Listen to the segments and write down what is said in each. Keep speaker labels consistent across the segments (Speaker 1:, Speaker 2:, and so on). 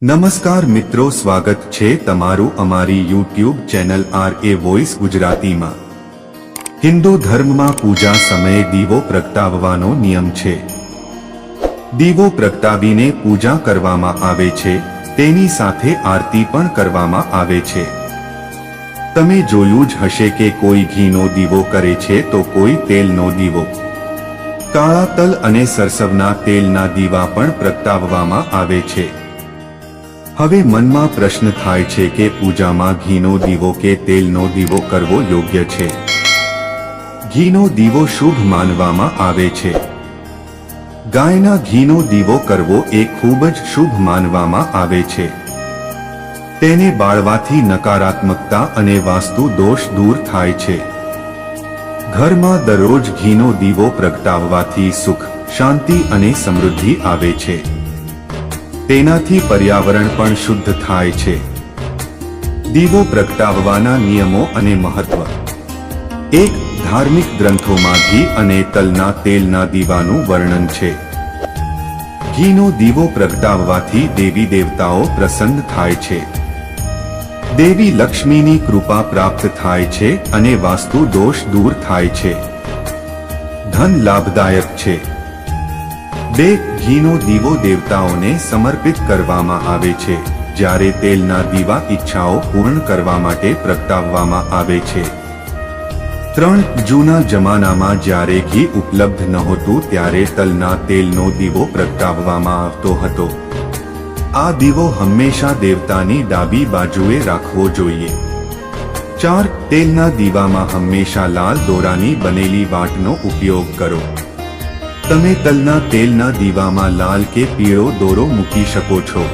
Speaker 1: નમસ્કાર મિત્રો, સ્વાગત છે તમારું અમારી યુટ્યુબ ચેનલ RA વોઇસ ગુજરાતીમાં। હિન્દુ ધર્મમાં પૂજા સમયે દીવો પ્રગટાવવાનો નિયમ છે। દીવો પ્રગટાવીને પૂજા કરવામાં આવે છે, તેની સાથે આરતી પણ કરવામાં આવે છે। તમે જોયું જ હશે કે કોઈ ઘીનો દીવો કરે છે તો કોઈ તેલનો દીવો। કાળા તલ અને સરસવના તેલના દીવા પણ પ્રગટાવવામાં આવે છે। હવે મનમાં પ્રશ્ન થાય છે કે પૂજામાં ઘીનો દીવો કે તેલનો દીવો કરવો યોગ્ય છે? ઘીનો દીવો શુભ માનવામાં આવે છે। ગાયના ઘીનો દીવો કરવો એ ખૂબ જ શુભ માનવામાં આવે છે। તેને બાળવાથી નકારાત્મકતા અને વાસ્તુ દોષ દૂર થાય છે। ઘરમાં દરરોજ ઘીનો દીવો પ્રગટાવવાથી સુખ, શાંતિ અને સમૃદ્ધિ આવે છે। તેનાથી પર્યાવરણ પણ શુદ્ધ થાય છે। દીવો પ્રગટાવવાના નિયમો અને મહત્વ। એક, ધાર્મિક ગ્રંથોમાં ઘી અને તલના તેલના દીવાનું વર્ણન છે। ઘીનો દીવો પ્રગટાવવાથી દેવી દેવતાઓ પ્રસન્ન થાય છે। દેવી લક્ષ્મીની કૃપા પ્રાપ્ત થાય છે અને વાસ્તુ દોષ દૂર થાય છે। ધન લાભદાયક છે। 2, ઘીનો દીવો દેવતાઓને સમર્પિત કરવામાં આવે છે, જ્યારે તેલના દીવા ઈચ્છાઓ પૂર્ણ કરવા માટે પ્રગટાવવામાં આવે છે। 3, જૂના જમાનામાં જ્યારે ઘી ઉપલબ્ધ નહોતું ત્યારે તલના તેલનો દીવો પ્રગટાવવામાં આવતો હતો। આ દીવો હંમેશા દેવતાની ડાબી બાજુએ રાખવો જોઈએ। 4, તેલના દીવામાં હંમેશા લાલ દોરાની બનેલી વાટનો ઉપયોગ કરો। તમે તલના તેલના દીવામાં લાલ કે પીળો દોરો મૂકી શકો છો।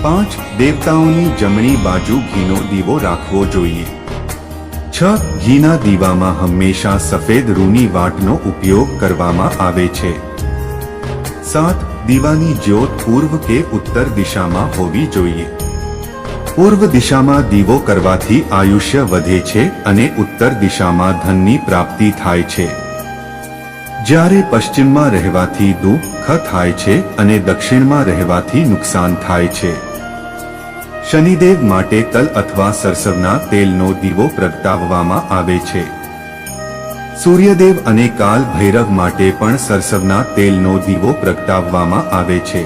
Speaker 1: 5, દેવતાઓની જમણી બાજુ ઘીનો દીવો રાખવો જોઈએ। 6, ઘીના દીવામાં હંમેશા સફેદ રૂની વાટનો ઉપયોગ કરવામાં આવે છે। 7, દીવાની જ્યોત પૂર્વ કે ઉત્તર દિશામાં હોવી જોઈએ। પૂર્વ દિશામાં દીવો કરવાથી આયુષ્ય વધે છે અને ઉત્તર દિશામાં ધનની પ્રાપ્તિ થાય છે, જ્યારે પશ્ચિમમાં રહેવાથી દુઃખ થાય છે અને દક્ષિણમાં રહેવાથી નુકસાન થાય છે। શનિદેવ માટે તલ અથવા સરસવના તેલનો દીવો પ્રગટાવવામાં આવે છે। સૂર્યદેવ અને કાલ ભૈરવ માટે પણ સરસવના તેલનો દીવો પ્રગટાવવામાં આવે છે।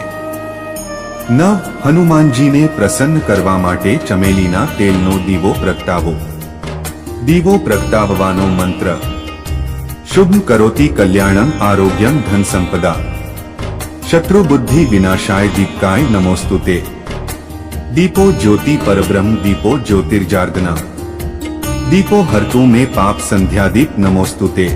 Speaker 1: 9, હનુમાનજીને પ્રસન્ન કરવા માટે ચમેલીના તેલનો દીવો પ્રગટાવો। દીવો પ્રગટાવવાનો મંત્ર: શુભ કરોતિ કલ્યાણમ આરોગ્યમ ધન સંપદા, શત્રુ બુદ્ધિ વિનાશાય દીપકાય નમોસ્તુતે। દીપો જ્યોતિ પરબ્રહ્મ, દીપો જ્યોતિર્જાર્દના, દીપો હરતું મે પાપ સંધ્યાદીપ નમોસ્તુતે।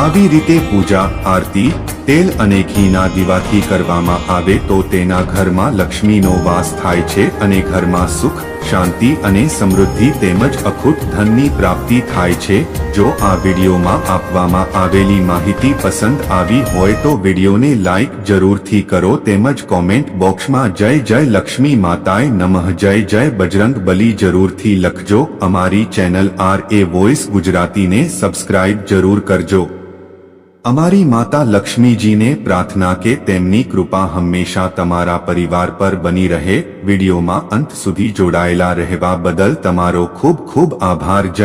Speaker 1: આવી રીતે પૂજા, આરતી તેલ અને ઘીના દીવાથી કરવામાં આવે તો તેના ઘરમાં લક્ષ્મીનો વાસ થાય છે અને ઘરમાં સુખ, શાંતિ અને સમૃદ્ધિ તેમજ અખૂટ ધનની પ્રાપ્તિ થાય છે। જો આ વિડીયોમાં આપવામાં આવેલી માહિતી પસંદ આવી હોય તો વિડીયોને લાઈક જરૂરથી કરો તેમજ કોમેન્ટ બોક્સમાં જય જય લક્ષ્મી માતાએ નમઃ, જય જય બજરંગ બલી જરૂરથી લખજો। અમારી ચેનલ RA વોઇસ ગુજરાતીને સબસ્ક્રાઇબ જરૂર કરજો। અમારી માતા લક્ષ્મીજીને પ્રાર્થના કે તેમની કૃપા હંમેશા તમારા પરિવાર પર બની રહે। વિડીયોમાં અંત સુધી જોડાયેલા રહેવા બદલ તમારો ખૂબ ખૂબ આભાર।